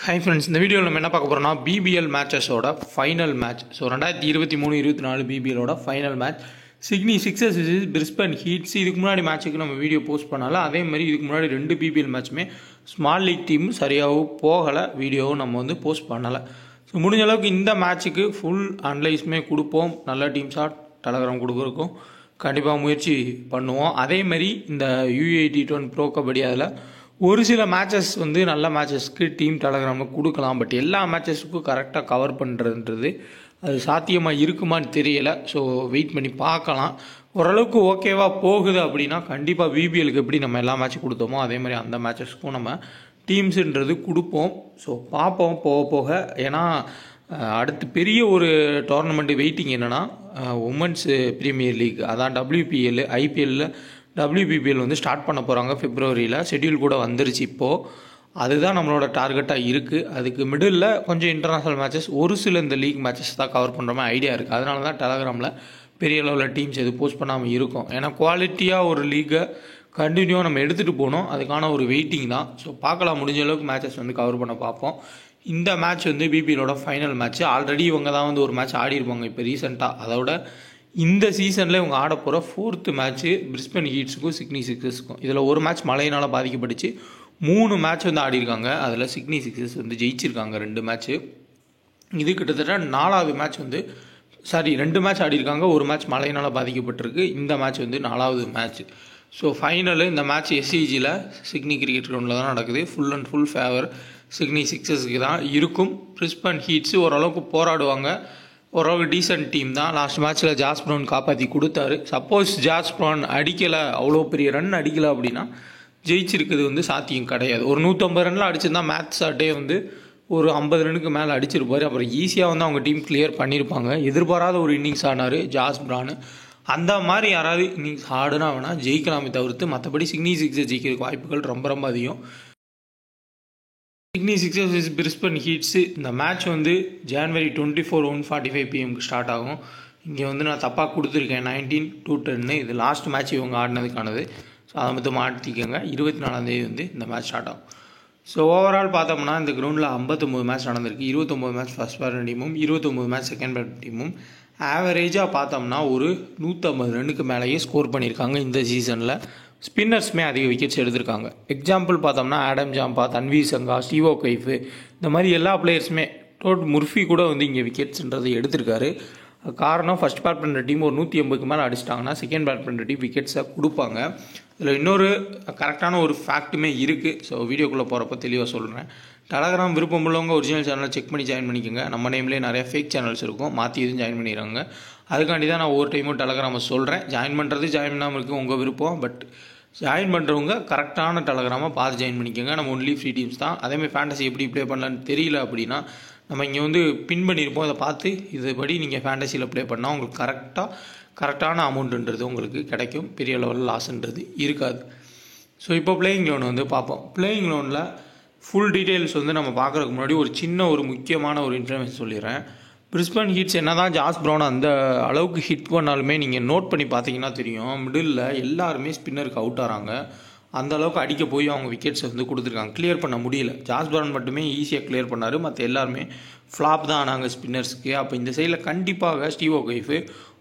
Hi friends, இந்த வீடியோவில் நம்ம என்ன பார்க்க போகிறோம்னா பிபிஎல் மேட்சஸோட ஃபைனல் மேட்ச். ஸோ 2023-24 பிபிஎலோட final match Sydney Sixers versus Brisbane Heats. இதுக்கு முன்னாடி மேட்ச்சுக்கு நம்ம வீடியோ போஸ்ட் பண்ணால, அதே மாதிரி இதுக்கு முன்னாடி 2 பிபிஎல் மேட்ச்சுமே ஸ்மால் லீக் டீம் சரியாகவும் போகலை, வீடியோவும் நம்ம போஸ்ட் பண்ணலை. ஸோ முடிஞ்ச அளவுக்கு இந்த மேட்ச்சுக்கு ஃபுல் அனலைஸுமே கொடுப்போம். நல்ல டீம்ஸாக டெலகிராம் கொடுக்குறக்கும் கண்டிப்பாக முயற்சி பண்ணுவோம். அதேமாதிரி இந்த U18 ப்ரோ கபடி அதில் ஒரு சில மேட்சஸ் நல்ல மேட்சஸ்க்கு டீம் டெலகிராமில் கொடுக்கலாம். பட் எல்லா மேட்சஸுக்கும் கரெக்டாக கவர் பண்ணுறதுன்றது அது சாத்தியமாக இருக்குமான்னு தெரியலை. ஸோ வெயிட் பண்ணி பார்க்கலாம். ஓரளவுக்கு ஓகேவாக போகுது அப்படின்னா கண்டிப்பாக பிபிஎலுக்கு எப்படி நம்ம எல்லா மேட்சும் கொடுத்தோமோ அதே மாதிரி அந்த மேட்சஸ்க்கும் நம்ம டீம்ஸுன்றது கொடுப்போம். ஸோ பார்ப்போம் போக போக. ஏன்னா அடுத்து பெரிய ஒரு டோர்னமெண்ட் வெயிட்டிங் என்னென்னா உமன்ஸ் பிரீமியர் லீக், அதான் WPL. ஐபிஎல்லில் WPBL ஸ்டார்ட் பண்ண போகிறாங்க பிப்ரவரியில். ஷெட்யூல் கூட வந்துருச்சு இப்போது. அதுதான் நம்மளோட டார்கெட்டாக இருக்குது. அதுக்கு மிடில் கொஞ்சம் இன்டர்நேஷ்னல் மேட்சஸ், ஒரு சில இந்த லீக் மேட்சஸ் தான் கவர் பண்ணுற மாதிரி ஐடியா இருக்குது. அதனால தான் டெலகிராமில் பெரிய அளவில் டீம்ஸ் எது போஸ்ட் பண்ணாமல் இருக்கும். ஏன்னா குவாலிட்டியாக ஒரு லீக்கை கண்டினியூவாக நம்ம எடுத்துகிட்டு போகணும். அதுக்கான ஒரு வெயிட்டிங் தான். ஸோ பார்க்கலாம், முடிஞ்ச அளவுக்கு மேட்சஸ் கவர் பண்ண பார்ப்போம். இந்த மேட்ச் பிபிஎலோட ஃபைனல் மேட்ச். ஆல்ரெடி இவங்க தான் ஒரு மேட்ச் ஆடிருப்பாங்க இப்போ ரீசெண்டாக. அதோட இந்த சீசனில் இவங்க ஆட போகிற 4th மேட்ச்சு பிரிஸ்பன் ஹீட்ஸுக்கும் சிட்னி சிக்ஸர்ஸுக்கும். இதில் ஒரு மேட்ச் மழையினால் பாதிக்கப்பட்டுச்சு. 3 மேட்ச் ஆடிருக்காங்க. அதில் சிட்னி சிக்ஸர்ஸ் ஜெயிச்சிருக்காங்க 2 மேட்ச்சு. இது கிட்டத்தட்ட 4வது மேட்ச் 2 மேட்ச் ஆடிருக்காங்க. ஒரு மேட்ச் மழையினால் பாதிக்கப்பட்டிருக்கு. இந்த மேட்ச் 4வது மேட்ச். ஸோ ஃபைனலு இந்த மேட்ச் SCGயில் சிட்னி கிரிக்கெட் கிரவுண்டில் தான் நடக்குது. Full and full favour Sydney சிக்ஸர்ஸுக்கு தான் இருக்கும். பிரிஸ்பன் ஹீட்ஸு ஓரளவுக்கு போராடுவாங்க. ஓரளவுக்கு டீசென்ட் டீம் தான். லாஸ்ட் மேட்ச்சில் ஜாஸ் ப்ரவுன் காப்பாற்றி கொடுத்தாரு. சப்போஸ் ஜாஸ் ப்ரவுன் அடிக்கலை, அவ்வளோ பெரிய ரன் அடிக்கலை அப்படின்னா ஜெயிச்சிருக்குது சாத்தியம் கிடையாது. ஒரு 150 ரனில் அடிச்சிருந்தா மேட்ச் ஆட்டே ஒரு 50 ரனுக்கு மேலே அடிச்சிருப்பார். அப்புறம் ஈஸியாக அவங்க டீம் கிளியர் பண்ணியிருப்பாங்க. எதிர்பாராத ஒரு இன்னிங்ஸ் ஆனார் ஜாஸ் ப்ரவுன். அந்த மாதிரி யாராவது இன்னிங்ஸ் ஆடுனா வேணால் ஜெயிக்கலாமே தவிர்த்து, மற்றபடி சிட்னி சிக்ஸர்ஸ் ஜெயிக்கிறதுக்கு வாய்ப்புகள் ரொம்ப ரொம்ப அதிகம். சிட்னி சிக்ஸர்ஸ் பிரிஸ்பன் ஹீட்ஸு இந்த மேட்ச் January 24 1:45 PM ஸ்டார்ட் ஆகும். இங்கே நான் தப்பாக கொடுத்துருக்கேன், 19-10. இது லாஸ்ட் மேட்ச் இவங்க ஆடினதுக்கானது. ஸோ அதை மட்டும் மாற்றிக்கோங்க. 24ஆம் தேதி இந்த மேட்ச் ஸ்டார்ட் ஆகும். ஸோ ஓவரால் பார்த்தோம்னா இந்த கிரவுண்டில் 59 மேட்ச் நடந்திருக்கு. 29 மேட்ச் ஃபர்ஸ்ட் பேட்டன் டீமும் 29 மேட்ச் செகண்ட் பேட்டன் டீமும். ஆவரேஜாக பார்த்தோம்னா ஒரு 150 ரன்னுக்கு மேலேயே ஸ்கோர் பண்ணியிருக்காங்க இந்த சீசனில். ஸ்பின்னர்ஸுமே அதிக விக்கெட்ஸ் எடுத்திருக்காங்க. எக்ஸாம்பிள் பார்த்தோம்னா ஆடம் ஜாம்பா, தன்வீர் சங்கா, ஸ்டீவ் ஓகைஃப், இந்த மாதிரி எல்லா பிளேயர்ஸுமே, டோட் முர்ஃபி கூட இங்கே விக்கெட்ஸ்ன்றது எடுத்திருக்காரு. காரணம் ஃபர்ஸ்ட் பேட் பண்ணுற டீம் ஒரு 180க்கு மேலே அடிச்சிட்டாங்கன்னா செகண்ட் பேட் பண்ணுற டீம் விக்கெட்ஸை கொடுப்பாங்க. இதில் இன்னொரு கரெக்டான ஒரு ஃபேக்ட்டுமே இருக்குது. ஸோ வீடியோக்குள்ளே போகிறப்ப தெளிவாக சொல்கிறேன். டெலகிராம் விருப்பம் உள்ளவங்க ஒரிஜினல் சேனலை செக் பண்ணி ஜாயின் பண்ணிக்கோங்க. நம்ம நேம்லேயே நிறைய ஃபேக் சேனல்ஸ் இருக்கும், மாற்றி எதுவும் ஜாயின் பண்ணிடுறாங்க. அதுக்காண்டி தான் நான் ஒவ்வொரு டைமும் டெலகிராமை சொல்கிறேன். ஜாயின் பண்ணுறது ஜாயின் பண்ணாமல் இருக்குது உங்கள் விருப்பம். பட் ஜாயின் பண்ணுறவங்க கரெக்டான டெலகிராமை பார்த்து ஜாயின் பண்ணிக்கோங்க. நம்ம ஒன்லி ஃப்ரீ டீம்ஸ் தான். அதேமாதிரி ஃபேண்டசி எப்படி ப்ளே பண்ணலான்னு தெரியல அப்படின்னா நம்ம இங்கே பின் பண்ணியிருப்போம். அதை பார்த்து இதுபடி நீங்கள் ஃபேண்டசியில் ப்ளே பண்ணால் உங்களுக்கு கரெக்டான அமௌண்ட்டுன்றது உங்களுக்கு கிடைக்கும். பெரிய லெவலில் லாஸ்ன்றது இருக்காது. ஸோ இப்போ பிளேயிங் லோன் பார்ப்போம். பிளேயிங் லோனில் ஃபுல் டீட்டெயில்ஸ் நம்ம பார்க்குறதுக்கு முன்னாடி ஒரு சின்ன ஒரு முக்கியமான ஒரு இன்ஃபர்மேஷன் சொல்லிடுறேன். பிரிஸ்பன் ஹீட்ஸ் என்ன தான் ஜாஸ் ப்ரவுன் அந்த அளவுக்கு ஹிட் பண்ணாலுமே நீங்கள் நோட் பண்ணி பார்த்தீங்கன்னா தெரியும், மிடில் எல்லாருமே ஸ்பின்னருக்கு அவுட் ஆகிறாங்க. அந்த அளவுக்கு அடிக்க போய் அவங்க விக்கெட்ஸ் கொடுத்துருக்காங்க. கிளியர் பண்ண முடியல. ஜாஸ் ப்ரவுன் மட்டுமே ஈஸியாக கிளியர் பண்ணார். மற்ற எல்லாருமே ஃப்ளாப் தான் ஆனாங்க ஸ்பின்னர்ஸ்க்கு. அப்போ இந்த சைடில் கண்டிப்பாக ஸ்டீவ் ஓகைஃப்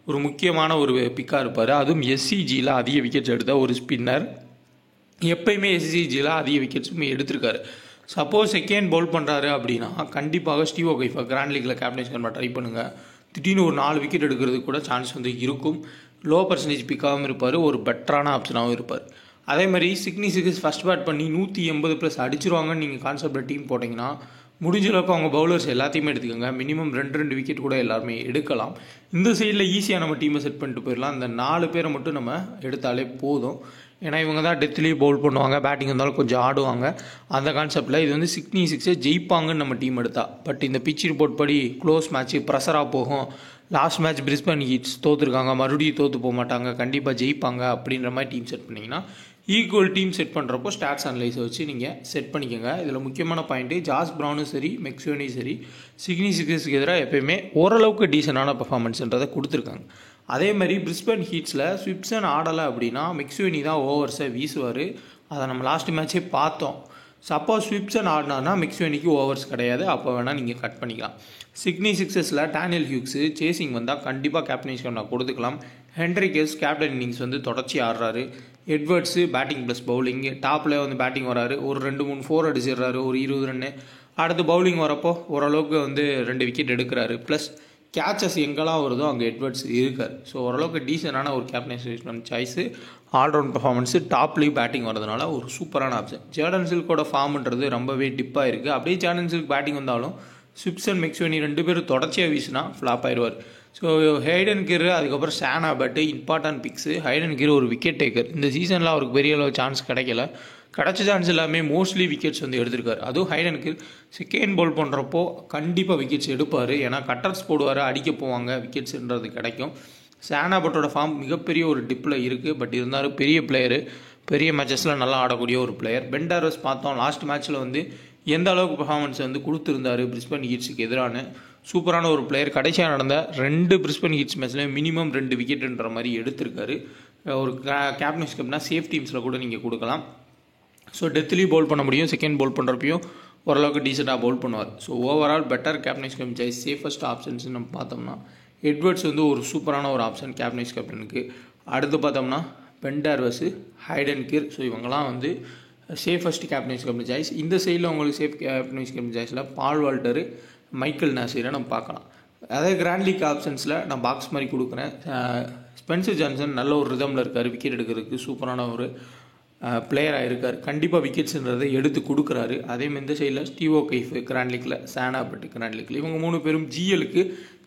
ஒரு முக்கியமான ஒரு பிக்காக இருப்பார். அதுவும் SCGயில் அதிக விக்கெட்ஸ் எடுத்த ஒரு ஸ்பின்னர். எப்பயுமே SCGயில் அதிக விக்கெட்ஸுமே எடுத்திருக்காரு. சப்போஸ் செகண்ட் பவுல் பண்ணுறாரு அப்படின்னா கண்டிப்பாக ஸ்டீவ் ஓகைஃபை கிராண்ட் லீக்கில் கேப்டன்ஸ் பண்ண ட்ரை பண்ணுங்கள். திடீர்னு ஒரு 4 விக்கெட் எடுக்கிறதுக்கு கூட சான்ஸ் இருக்கும். லோ பர்சன்டேஜ் பிக்காகவும் இருப்பார், ஒரு பெட்டரான ஆப்ஷனாகவும் இருப்பார். அதே மாதிரி சிட்னி சிக்ஸர்ஸ் ஃபர்ஸ்ட் பேட் பண்ணி 180+ அடிச்சிருவாங்கன்னு நீங்கள் கான்செப்டில் டீம் போட்டிங்கன்னா முடிஞ்ச அளவுக்கு அவங்க பவுலர்ஸ் எல்லாத்தையுமே எடுத்துக்கோங்க. மினிமம் 2 விக்கெட் கூட எல்லாருமே எடுக்கலாம். இந்த சைடில் ஈஸியாக நம்ம டீமை செட் பண்ணிட்டு போயிடலாம். இந்த 4 பேரை மட்டும் நம்ம எடுத்தாலே போதும். ஏன்னா இவங்க தான் டெத்லேயே பவுல் பண்ணுவாங்க, பேட்டிங் இருந்தாலும் கொஞ்சம் ஆடுவாங்க. அந்த கான்செப்டில் இது சிட்னி சிக்ஸர்ஸ் ஜெயிப்பாங்கன்னு நம்ம டீம் எடுத்தா. பட் இந்த பிச் ரிப்போர்ட் படி க்ளோஸ் மேட்ச்சு ப்ரெஷராக போகும். லாஸ்ட் மேட்ச் பிரிஸ்பன் ஹீட்ஸ் தோற்றுருக்காங்க, மறுபடியும் தோற்று போக மாட்டாங்க, கண்டிப்பாக ஜெயிப்பாங்க அப்படின்ற மாதிரி டீம் செட் பண்ணிங்கன்னா ஈக்குவல் டீம் செட் பண்ணுறப்போ ஸ்டாட்ஸ் அனலைஸை வச்சு நீங்கள் செட் பண்ணிக்கோங்க. இதில் முக்கியமான பாயிண்ட்டு ஜாஸ் ப்ரவுனும் சரி மெக்ஸ்வெனியும் சரி சிட்னி சிக்ஸர்ஸுக்கு எதிராக எப்போயுமே ஓரளவுக்கு டீசெண்டான பர்ஃபார்மன்ஸ்ன்றதை கொடுத்துருக்காங்க. அதே மாதிரி பிரிஸ்பன் ஹீட்ஸில் ஸ்விப்சன் ஆடலை அப்படின்னா மெக்ஸ்வெனி தான் ஓவர்ஸை வீசுவார். அதை நம்ம லாஸ்ட் மேட்ச்சே பார்த்தோம். சப்போஸ் ஸ்விப்சன் ஆடினார்னா மிக்ஸ்வெனிக்கு ஓவர்ஸ் கிடையாது, அப்போ வேணால் நீங்கள் கட் பண்ணிக்கலாம். சிட்னி சிக்ஸர்ஸில் டேனியல் ஹியூக்ஸு சேசிங் வந்தால் கண்டிப்பாக கேப்டன்ஸ் நான் கொடுத்துக்கலாம். ஹென்ரிகஸ் கேப்டன் இன்னிங்ஸ் வந்து தொடர்ச்சி ஆடுறாரு. எட்வர்ட்ஸு பேட்டிங் ப்ளஸ் பவுலிங்கு, டாப்பில் வந்து பேட்டிங் வராரு, ஒரு 2-3 4 அடிச்சிடுறாரு, ஒரு 20 ரன்னு. அடுத்து பவுலிங் வரப்போ ஓரளவுக்கு வந்து 2 விக்கெட் எடுக்கிறாரு. ப்ளஸ் கேச்சஸ் எங்கெல்லாம் வருதோ அங்கே எட்வர்ட்ஸ் இருக்கார். ஸோ ஓரளவுக்கு டீசெண்டான ஒரு கேப்டனைசேஷன் சாய்ஸு. ஆல்ரவுண்ட் பர்ஃபார்மன்ஸு, டாப்லேயும் பேட்டிங் வரதுனால ஒரு சூப்பரான ஆப்ஷன். ஜேர்டன் சில்கோட ஃபார்ம்ன்றது ரொம்பவே டிப்பாக இருக்குது. அப்படியே ஜேர்டன் சில்க் பேட்டிங் வந்தாலும் ஸ்விப்சன் மெக்ஸ்வெனி 2 பேரும் தொடர்ச்சியாக வீசினா ஃப்ளாப் ஆயிடுவார். ஸோ ஹைடன் கிர் அதுக்கப்புறம் சானா பட்டு இம்பார்ட்டன்ட் பிக்ஸு. ஹைடன் கிர் ஒரு விக்கெட் டேக்கர். இந்த சீசனில் அவருக்கு பெரிய அளவு சான்ஸ் கிடைக்கல. கிடச்ச சான்ஸ் எல்லாமே மோஸ்ட்லி விக்கெட்ஸ் வந்து எடுத்திருக்காரு. அதுவும் ஹைடன் கிர் செகண்ட் பால் பண்ணுறப்போ கண்டிப்பாக விக்கெட்ஸ் எடுப்பார். ஏன்னா கட்டர்ஸ் போடுவார், அடிக்க போவாங்க, விக்கெட்ஸுன்றது கிடைக்கும். சானா பட்டோட ஃபார்ம் மிகப்பெரிய ஒரு டிப்பில் இருக்குது. பட் இருந்தாலும் பெரிய பிளேயரு, பெரிய மேட்சஸில் நல்லா ஆடக்கூடிய ஒரு பிளேயர். பென் டார்வஸ் பார்த்தோம் லாஸ்ட் மேட்ச்சில் வந்து எந்த அளவுக்கு பர்ஃபார்மன்ஸ் வந்து கொடுத்துருந்தாரு பிரிஸ்பன் ஹீட்ஸுக்கு எதிரான. சூப்பரான ஒரு பிளேயர். கடைசியாக நடந்த 2 பிரிஸ்பன் ஹீட்ஸ் மேட்ச்லேயும் மினிமம் 2 விக்கெட்டுன்ற மாதிரி எடுத்திருக்காரு. ஒரு கேப்டன்ஸ் கப்னா சேஃப் டீம்ஸில் கூட நீங்கள் கொடுக்கலாம். ஸோ டெத்லேயும் பவுல் பண்ண முடியும், செகண்ட் பவுல் பண்ணுறப்பையும் ஓரளவுக்கு டீசெண்டாக பவுல் பண்ணுவார். So overall better captains captain choice. Safest options நம்ம பார்த்தோம்னா எட்வர்ட்ஸ் வந்து ஒரு சூப்பரான ஒரு ஆப்ஷன் கேப்டன்ஸ் கேப்டனுக்கு. அடுத்து பார்த்தோம்னா பென் டார்வஸ், ஹைடன் கிர். ஸோ இவங்கெல்லாம் வந்து சேஃபஸ்ட் கேப்டன்ஸ் கேப்டன் சாய்ஸ். இந்த சைடில் உங்களுக்கு சேஃப் கேப்டன்ஸ் கேப்டன் சாய்ஸில் பால் வால்டரு, மைக்கேல் நாசிரை நம்ம பார்க்கலாம். அதே கிராண்ட் லீக் ஆப்ஷன்ஸில் நான் பாக்ஸ் மாதிரி கொடுக்குறேன். ஸ்பென்சர் ஜான்சன் நல்ல ஒரு ரிதமில் இருக்கார், விக்கெட் எடுக்கிறதுக்கு சூப்பரான ஒரு பிளேயராக இருக்கார். கண்டிப்பாக விக்கெட்ஸுன்றதை எடுத்து கொடுக்குறாரு. அதேமாதிரி இந்த சைடில் ஸ்டீவோ கைஃப் கிராண்ட் லீக்கில், சானா பட்டு கிராண்ட் லீக்கில். இவங்க 3 பேரும் ஜிஎலுக்கு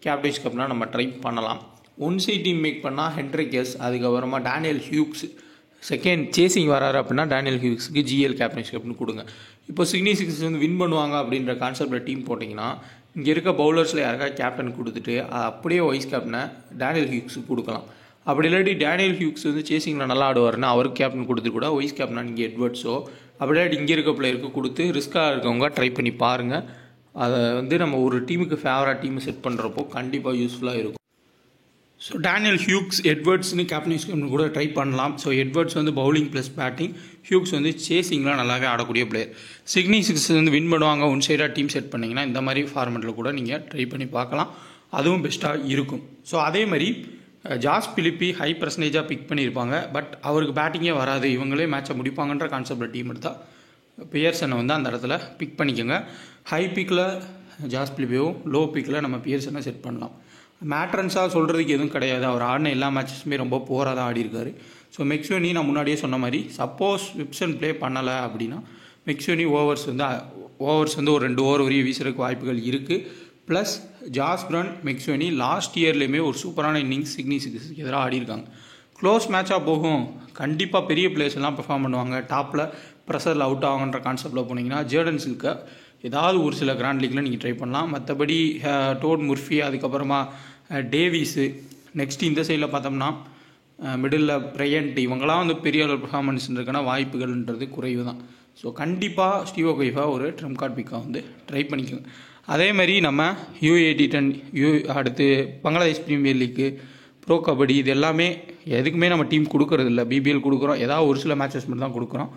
கேப்டன்ஸ் கப்னால் நம்ம ட்ரை பண்ணலாம். ஒன் சைட் டீம் மேக் பண்ணால் ஹென்ரிகஸ், அதுக்கப்புறமா டேனியல் ஹியூக்ஸ். செகண்ட் சேசிங் வராரு அப்படின்னா டேனியல் ஹியூக்ஸுக்கு ஜிஎல் கேப்டன்ஸ் கப்னு கொடுங்க. இப்போ சிட்னி சிக்ஸர்ஸ் வந்து வின் பண்ணுவாங்க அப்படின்ற கான்செப்டில் டீம் போட்டிங்கன்னா இங்கே இருக்க பவுலர்ஸில் யாருக்கா கேப்டன் கொடுத்துட்டு அப்படியே வைஸ் கேப்டனை டேனியல் ஹியூக்ஸுக்கு கொடுக்கலாம். அப்படி இல்லாட்டி டேனியல் ஹியூக்ஸ் வந்து சேசிங்கில் நல்லா ஆடுவார்னா அவருக்கு கேப்டன் கொடுத்து கூட வைஸ் கேப்டனா நீங்கள் எட்வர்ட்ஸோ அப்படி இல்லாட்டி இங்கே இருக்க பிளேயருக்கு கொடுத்து ரிஸ்க்காக இருக்கவங்க ட்ரை பண்ணி பாருங்கள். அதை வந்து நம்ம ஒரு டீமுக்கு ஃபேவராக டீமை செட் பண்ணுறப்போ கண்டிப்பாக யூஸ்ஃபுல்லாக இருக்கும். ஸோ டேனியல் ஹியூக்ஸ், எட்வர்ட்ஸ்னு கேப்டன்ஸ் கூட ட்ரை பண்ணலாம். ஸோ எட்வர்ட்ஸ் வந்து பவுலிங் ப்ளஸ் பேட்டிங், ஹியூக்ஸ் வந்து சேசிங்லாம் நல்லாவே ஆடக்கூடிய பிளேயர். சிட்னி சிக்ஸர்ஸ் வந்து வின் பண்ணுவாங்க ஒன் சைடாக டீம் செட் பண்ணிங்கன்னா இந்த மாதிரி ஃபார்மெட்டில் கூட நீங்கள் ட்ரை பண்ணி பார்க்கலாம். அதுவும் பெஸ்ட்டாக இருக்கும். ஸோ அதே மாதிரி ஜாஸ் பிலிப்பி ஹை பர்சன்டேஜாக பிக் பண்ணியிருப்பாங்க. பட் அவருக்கு பேட்டிங்கே வராது, இவங்களே மேட்சை முடிப்பாங்கன்ற கான்செப்டில் டீம் எடுத்தால் பியர்சனை வந்து அந்த இடத்துல பிக் பண்ணிக்கோங்க. ஹை பிக்கில் ஜாஸ் பிலிப்பியும், லோ பிக்கில் நம்ம பியர்சனை செட் பண்ணலாம். மேட்ரன்ஸாக சொல்கிறதுக்கு எதுவும் கிடையாது. அவர் ஆடின எல்லா மேட்சஸுமே ரொம்ப போராக தான் ஆடிருக்காரு. ஸோ மெக்ஸ்வெனி நான் முன்னாடியே சொன்ன மாதிரி சப்போஸ் ஸ்விப்சன் ப்ளே பண்ணலை அப்படின்னா மெக்ஸ்வெனி ஓவர்ஸ் வந்து ஒரு 2 ஓவர் வரையும் வீசுறதுக்கு வாய்ப்புகள் இருக்குது. ப்ளஸ் ஜாஸ்பிரன், மெக்ஸ்வெனி லாஸ்ட் இயர்லேயுமே ஒரு சூப்பரான இன்னிங்ஸ் சிட்னி சிக்ஸர்ஸ்க்கு எதிராக ஆடிருக்காங்க. க்ளோஸ் மேட்சாக போகும், கண்டிப்பாக பெரிய பிளேயர்ஸ் எல்லாம் பெர்ஃபார்ம் பண்ணுவாங்க, டாப்பில் ப்ரெஷரில் அவுட் ஆகுன்ற கான்செப்டில் போனீங்கன்னா ஜேர்டன் சில்கை ஏதாவது ஒரு சில கிராண்ட் லீக்கில் நீங்கள் ட்ரை பண்ணலாம். மற்றபடி டோட் முர்ஃபி, அதுக்கப்புறமா டேவிஸு, நெக்ஸ்ட் இந்த சைடில் பார்த்தோம்னா மிடில் பிரையண்ட், இவங்களாம் வந்து பெரிய அளவு பெர்ஃபார்மன்ஸ்ன்றதுக்கான வாய்ப்புகள்ன்றது குறைவு தான். ஸோ கண்டிப்பாக ஸ்டீவோ கைஃபாக ஒரு ட்ரம் கார்ட் பிக்காக வந்து ட்ரை பண்ணிக்கோங்க. அதே மாதிரி நம்ம U18 அடுத்து Bangladesh premier leak, bro kabaddi, இது எல்லாமே எதுக்குமே நம்ம டீம் கொடுக்கறதில்ல. BBL கொடுக்குறோம், ஏதாவது ஒரு சில மேட்சஸ் மட்டும் தான் கொடுக்குறோம்.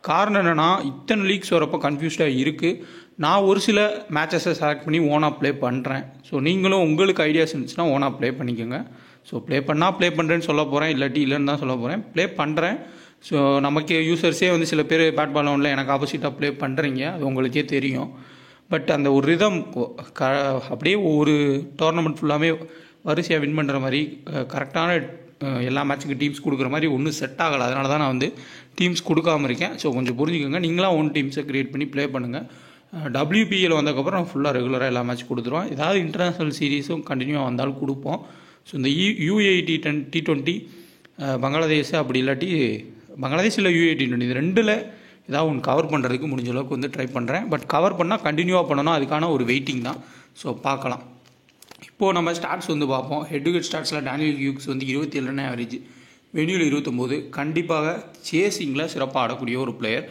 காரணம் என்னென்னா இத்தனை லீக்ஸ் வரப்போ கன்ஃபியூஸ்டாக இருக்குது. நான் ஒரு சில மேட்சஸை செலக்ட் பண்ணி ஓனாக ப்ளே பண்ணுறேன். ஸோ நீங்களும் உங்களுக்கு ஐடியாஸ் இருந்துச்சுன்னா ஓனாக ப்ளே பண்ணிக்கோங்க. ஸோ ப்ளே பண்ணால் ப்ளே பண்ணுறேன்னு சொல்ல போகிறேன், இல்லாட்டி இல்லைன்னு தான் சொல்ல போகிறேன். ப்ளே பண்ணுறேன். ஸோ நமக்கு யூசர்ஸே வந்து சில பேர் பேட் பால் ஒன்றில் எனக்கு ஆப்போசிட்டாக ப்ளே பண்ணுறீங்க, அது உங்களுக்கே தெரியும். பட் அந்த ஒரு ரிதம் அப்படியே ஒரு டோர்னமெண்ட் ஃபுல்லாமே வரிசையாக வின் பண்ணுற மாதிரி கரெக்டான எல்லா மேட்சுக்கு டீம்ஸ் கொடுக்குற மாதிரி ஒன்றும் செட் ஆகலை. அதனால தான் நான் வந்து டீம்ஸ் கொடுக்காமல் இருக்கேன். ஸோ கொஞ்சம் புரிஞ்சுக்கோங்க. நீங்களாம் ஓன் டீம்ஸை க்ரியேட் பண்ணி ப்ளே பண்ணுங்கள். WPL வந்ததுக்கப்புறம் நம்ம ஃபுல்லாக ரெகுலராக எல்லா மேட்ச் கொடுத்துருவோம். ஏதாவது இன்டர்நேஷ்னல் சீரீஸும் கண்டினியூவாக வந்தாலும் கொடுப்போம். ஸோ இந்த U18 T20 பங்களாதேஷ், அப்படி இல்லாட்டி பங்களாதேஷ் இல்லை U18 இது 2ல் ஏதாவது ஒன்று கவர் பண்ணுறதுக்கு முடிஞ்ச அளவுக்கு வந்து ட்ரை பண்ணுறேன். பட் கவர் பண்ணால் கண்டினியூவாக பண்ணணும், அதுக்கான ஒரு வெயிட்டிங் தான். ஸோ பார்க்கலாம். இப்போது நம்ம ஸ்டாட்ஸ் வந்து பார்ப்போம். ஹெட் டு ஹெட் ஸ்டாட்ஸில் டேனியல் ஹியூக்ஸ் வந்து 27 ரன் ஆவரேஜ், வெனியூவில் 29. கண்டிப்பாக சேசிங்கில் சிறப்பாக ஆடக்கூடிய ஒரு பிளேயர்.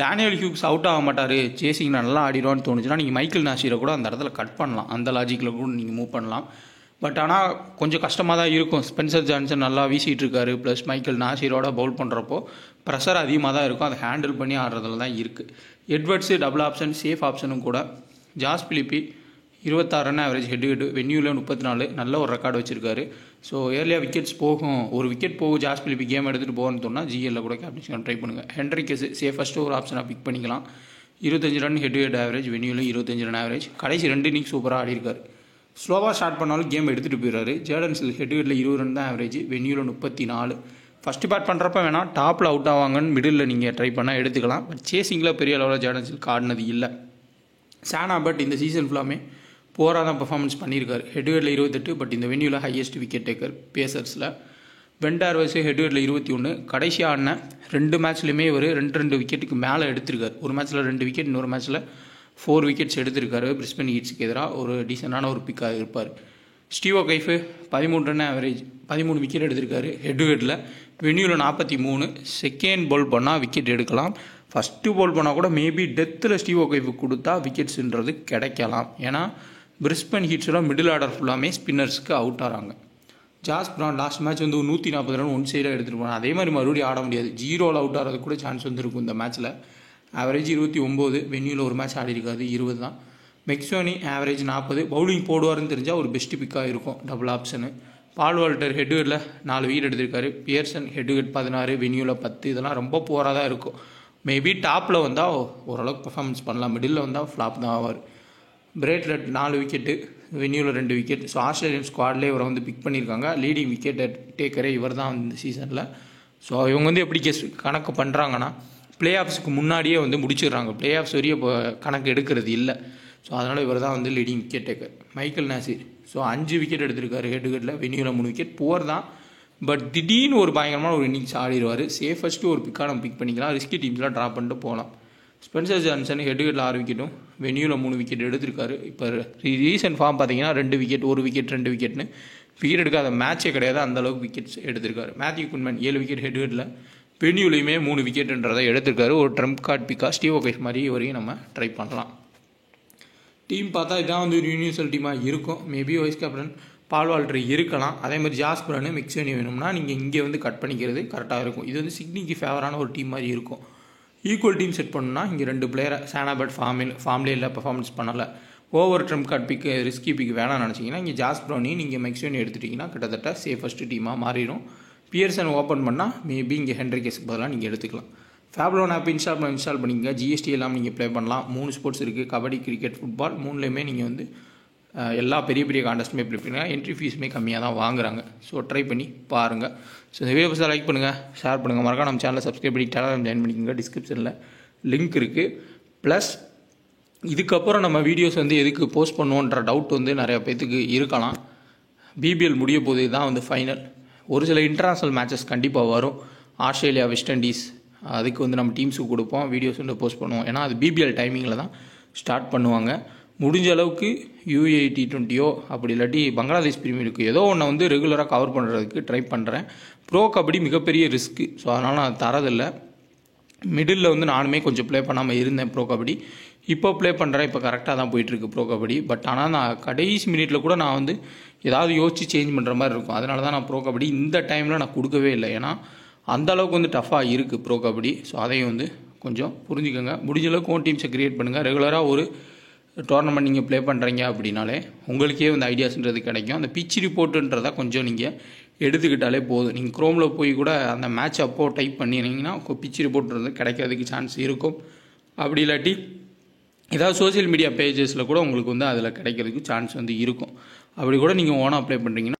டேனியல் ஹியூக்ஸ் அவுட் ஆக மாட்டார், சேசிங்கில் நல்லா ஆடிடுவான்னு தோணுச்சுன்னா நீங்கள் மைக்கேல் நாசிரை கூட அந்த இடத்துல கட் பண்ணலாம். அந்த லாஜிக்கில் கூட நீங்கள் மூவ் பண்ணலாம். பட் ஆனால் கொஞ்சம் கஷ்டமாக தான் இருக்கும். ஸ்பென்சர் ஜான்சன் நல்லா வீசிகிட்டு இருக்காரு, ப்ளஸ் மைக்கேல் நாசிரோட பவுல் பண்ணுறப்போ ப்ரெஷர் அதிகமாக தான் இருக்கும். அதை ஹேண்டில் பண்ணி ஆடுறதுல தான் இருக்குது. எட்வர்ட்ஸு டபுள் ஆப்ஷன், சேஃப் ஆப்ஷனும் கூட. ஜாஸ் பிலிப்பி 26 ரன் ஆவரேஜ் ஹெட் ஹெட், வென்யூவில் 34, நல்ல ஒரு ரெக்கார்டு வச்சிருக்காரு. ஸோ ஏர்லியாக விக்கெட்ஸ் போகும், ஒரு விக்கெட் போகும் ஜாஸ் பிலிப்பி கேம் எடுத்துகிட்டு போகணும்னு சொன்னால் ஜிஎல்ல கூட கேப்டன்ஷிப் ட்ரை பண்ணுங்கள். ஹென்ரிகஸ் சேஃபஸ்ட்டு ஒரு ஆப்ஷனாக பிக் பண்ணிக்கலாம். 25 ரன் ஹெட் ஹெட் ஆவரேஜ், வென்யூவில் 25 ரன் ஆவரேஜ். கடைசி 2 இன்னிங்ஸ் சூப்பராக ஆடி இருக்காரு. ஸ்லோவாக ஸ்டார்ட் பண்ணாலும் கேம் எடுத்துகிட்டு போயிடுறாரு. ஜேர்டன் சில் ஹெட் ஹெட்டில் 20 ரன் தான் ஆவரேஜ், வென்யூவில் 34. ஃபஸ்ட்டு பேட் பண்ணுறப்ப வேணால் டாப்பில் அவுட் ஆவாங்கன்னு மிடில் நீங்கள் ட்ரை பண்ணால் எடுத்துக்கலாம். பட் சேசிங்கில் பெரிய அளவில் ஜேர்டன் சில் ஆடினது இல்லை. சானா பட் இந்த சீசன் ஃபுல்லாமே போராக தான் பர்ஃபார்மன்ஸ் பண்ணியிருக்காரு. ஹெட் ஹெட்டில் 28, பட் இந்த வென்யூவில் ஹையஸ்ட் விக்கெட் டேக்கர் பேசர்ஸில். வெண்டார்வஸ் ஹெட் ஹெட்டில் 21. கடைசி ஆடின 2 மேட்ச்லையுமே இவர் 2 விக்கெட்டுக்கு மேலே எடுத்திருக்காரு. ஒரு மேட்ச்சில் 2 விக்கெட், இன்னொரு மேட்ச்சில் 4 விக்கெட்ஸ் எடுத்திருக்காரு. பிரிஸ்பன் ஹீட்ஸுக்கு எதிராக ஒரு டீசெண்டான ஒரு பிக்காக இருப்பார். ஸ்டீவ் ஒகைஃபு 13 ரன் ஆவரேஜ், 13 விக்கெட் எடுத்திருக்காரு ஹெட் ஹெட்டில், வென்யூவில் 43. செகண்ட் பால் பண்ணால் விக்கெட் எடுக்கலாம். ஃபஸ்ட்டு பால் பண்ணால் கூட மேபி டெத்தில் ஸ்டீவ் ஒகைஃபு கொடுத்தா விக்கெட்ஸுன்றது கிடைக்கலாம். ஏன்னா பிரிஸ்பன் ஹீட்ஸோட மிடில் ஆர்டர் ஃபுல்லாமே ஸ்பின்னர்ஸ்க்கு அவுட் ஆகிறாங்க. ஜாஸ் பிரான் லாஸ்ட் மேட்ச் வந்து 140 ரன் ஒன் சைடாக எடுத்துகிட்டு போனாங்க. அதே மாதிரி மறுபடியும் ஆட முடியாது. 0ல் அவுட் ஆகிறது கூட சான்ஸ் வந்துருக்கும் இந்த மேட்ச்சில். ஆவரேஜ் 29, வென்யூவில் ஒரு மேட்ச் ஆடி இருக்காது, 20 தான். மெக்ஸோனி ஆவரேஜ் 40, பவுலிங் போடுவார்னு தெரிஞ்சால் ஒரு பெஸ்ட் பிக்காக இருக்கும் டபுள் ஆப்ஷனு. பால் வால்டர் ஹெட் ஹெட்டில் 4 விக்கெட் எடுத்திருக்காரு. Pearson head head 16, வென்யூவில் 10. இதெல்லாம் ரொம்ப போராக தான் இருக்கும். மேபி டாப்பில் வந்தால் ஓரளவுக்கு பர்ஃபார்மன்ஸ் பண்ணலாம், மிடில் வந்தால் ஃப்ளாப் தான் ஆவார். பிரேட்லெட் 4 விக்கெட்டு, வென்யூவில் 2 விக்கெட். ஸோ ஆஸ்திரேலியன் ஸ்குவாட்லேயே இவரை வந்து பிக் பண்ணியிருக்காங்க. லீடிங் விக்கெட் டேக்கரே இவர் தான் இந்த சீசனில். ஸோ இவங்க வந்து எப்படி கணக்கு பண்ணுறாங்கன்னா பிளே ஆஃப்ஸுக்கு முன்னாடியே வந்து முடிச்சிடுறாங்க. பிளே ஆஃப்ஸ் வரையும் இப்போ கணக்கு எடுக்கிறது இல்லை. ஸோ அதனால் இவர் தான் வந்து leading wicket taker. Michael Neser 5 wicket எடுத்திருக்காரு ஹெட் ஹெட்டில், வென்யூவில் 3 விக்கெட். புவர் தான், பட் திடீர்னு ஒரு பயங்கரமான ஒரு இன்னிங்ஸ் ஆடிடுவார். சேஃபஸ்ட்டு ஒரு பிக்காக நம்ம பிக் பண்ணிக்கலாம். ரிஸ்கி டீம்ஸ்லாம் ட்ராப் பண்ணிட்டு போகலாம். ஸ்பென்சர் ஜான்சன் ஹெட் ஹெட்டில் 6 விக்கெட்டும், வென்யூவில் 3 விக்கெட் எடுத்திருக்காரு. இப்போ ரீசன்ட் ஃபார்ம் பார்த்தீங்கன்னா 2 விக்கெட், 1 விக்கெட், 2 விக்கெட்னு விக்கெட் எடுக்காத மேட்சே கிடையாது, அந்தளவுக்கு விக்கெட்ஸ் எடுத்திருக்காரு. மேத்யூ குன்மன் 7 விக்கெட் ஹெட் ஹெட்டில், வென்யூலையுமே 3 விக்கெட்டுன்றதை எடுத்திருக்காரு. ஒரு ட்ரம்ப் கார்டு பிக்கா ஸ்டீவ் ஒகைஃப் மாதிரி வரையும் நம்ம ட்ரை பண்ணலாம். டீம் பார்த்தா இதான் வந்து ஒரு யூனிவர்சல் டீமாக இருக்கும். Maybe vice captain Paul Walter இருக்கலாம். அதே மாதிரி ஜாஸ் பிரான், மெக்ஸோனி வேணும்னா நீங்கள் இங்கே வந்து கட் பண்ணிக்கிறது கரெக்டாக இருக்கும். இது வந்து சிட்னிக்கு ஃபேவரான ஒரு டீம் மாதிரி இருக்கும். ஈக்குவல் டீம் செட் பண்ணணும்னா இங்கே 2 பிளேயரை, சானா பட் ஃபார்ம்லேயே இல்லை, பர்ஃபார்மன்ஸ் பண்ணலை, ஓவர் ட்ரம்ப் கார்டு பிக்கு ரிஸ்கி பிக்கு வேணாம்னு நினச்சிங்கன்னா இங்கே ஜாஸ் பிரானையும் நீங்கள் மெக்ஸோனி எடுத்துட்டிங்கன்னா கிட்டத்தட்ட சேஃபஸ்ட்டு டீமாக மாறிடும். பியர்சன் ஓப்பன் பண்ணால் மேபி இங்கே ஹென்ரிகேஸ்க்கு பதிலாக நீங்கள் எடுத்துக்கலாம். ஃபேப்லோன் ஆப் இன்ஸ்டால் பண்ணிக்கங்க. ஜிஎஸ்டி எல்லாம் நீங்கள் ப்ளே பண்ணலாம். 3 ஸ்போர்ட்ஸ் இருக்குது, கபடி, கிரிக்கெட், ஃபுட்பால். 3லேயுமே நீங்கள் வந்து எல்லா பெரிய காண்டஸ்ட்டுமே ப்ளே பண்ணுங்கள். என்ட்ரி ஃபீஸுமே கம்மியாக தான் வாங்குறாங்க. ஸோ ட்ரை பண்ணி பாருங்கள். ஸோ இந்த வீடியோ பற்றி லைக் பண்ணுங்கள், ஷேர் பண்ணுங்கள். மறக்காம நம்ம சேனலை சப்ஸ்கிரைப் பண்ணி டெலகிராம் ஜாயின் பண்ணிக்கோங்க. டிஸ்கிரிப்ஷனில் லிங்க் இருக்குது. ப்ளஸ் இதுக்கப்புறம் நம்ம வீடியோஸ் வந்து எதுக்கு போஸ்ட் பண்ணுவோன்ற டவுட் வந்து நிறையா பேத்துக்கு இருக்கலாம். பிபிஎல் முடிய போது தான் வந்து ஃபைனல். ஒரு சில இன்டர்நேஷ்னல் மேட்சஸ் கண்டிப்பாக வரும். ஆஸ்திரேலியா, வெஸ்ட் இண்டீஸ், அதுக்கு வந்து நம்ம டீம்ஸுக்கு கொடுப்போம், வீடியோஸ் வந்து போஸ்ட் பண்ணுவோம். ஏன்னா அது பிபிஎல் டைமிங்கில் தான் ஸ்டார்ட் பண்ணுவாங்க. முடிஞ்ச அளவுக்கு UAE T20 அப்படி இல்லாட்டி பங்களாதேஷ் பிரீமியருக்கு ஏதோ ஒன்று வந்து ரெகுலராக கவர் பண்ணுறதுக்கு ட்ரை பண்ணுறேன். ப்ரோ கபடி மிகப்பெரிய ரிஸ்க்கு. ஸோ அதனால் நான் தரதில்லை. மிடில் வந்து நானுமே கொஞ்சம் ப்ளே பண்ணாமல் இருந்தேன் ப்ரோ கபடி. இப்போ ப்ளே பண்ணுறேன். இப்போ கரெக்டாக தான் போயிட்டுருக்கு ப்ரோ கபடி. பட் ஆனால் நான் கடைசி மினிட்டில் கூட நான் வந்து ஏதாவது யோசித்து சேஞ்ச் பண்ணுற மாதிரி இருக்கும். அதனால தான் நான் ப்ரோ கபடி இந்த டைமில் நான் கொடுக்கவே இல்லை. ஏன்னா அந்தளவுக்கு வந்து டஃப்பாக இருக்குது ப்ரோ கபடி. ஸோ அதையும் வந்து கொஞ்சம் புரிஞ்சுக்கோங்க. முடிஞ்ச அளவுக்கு ஓன் டீம்ஸை க்ரியேட் பண்ணுங்கள். ரெகுலராக ஒரு டோர்னமெண்ட் நீங்கள் ப்ளே பண்ணுறீங்க அப்படின்னாலே உங்களுக்கே வந்து ஐடியாஸ்ன்றது கிடைக்கும். அந்த பிச் ரிப்போர்ட்டுன்றதை கொஞ்சம் நீங்கள் எடுத்துக்கிட்டாலே போதும். நீங்கள் குரோமில் போய் கூட அந்த மேட்ச் அப்போது டைப் பண்ணினீங்கன்னா பிச் ரிப்போர்ட்ன்றது கிடைக்கிறதுக்கு சான்ஸ் இருக்கும். அப்படி இல்லாட்டி ஏதாவது சோசியல் மீடியா பேஜஸில் கூட உங்களுக்கு வந்து அதில் கிடைக்கிறதுக்கு சான்ஸ் வந்து இருக்கும். அப்படி கூட நீங்கள் ஓனாக அப்ளை பண்ணுறீங்கன்னா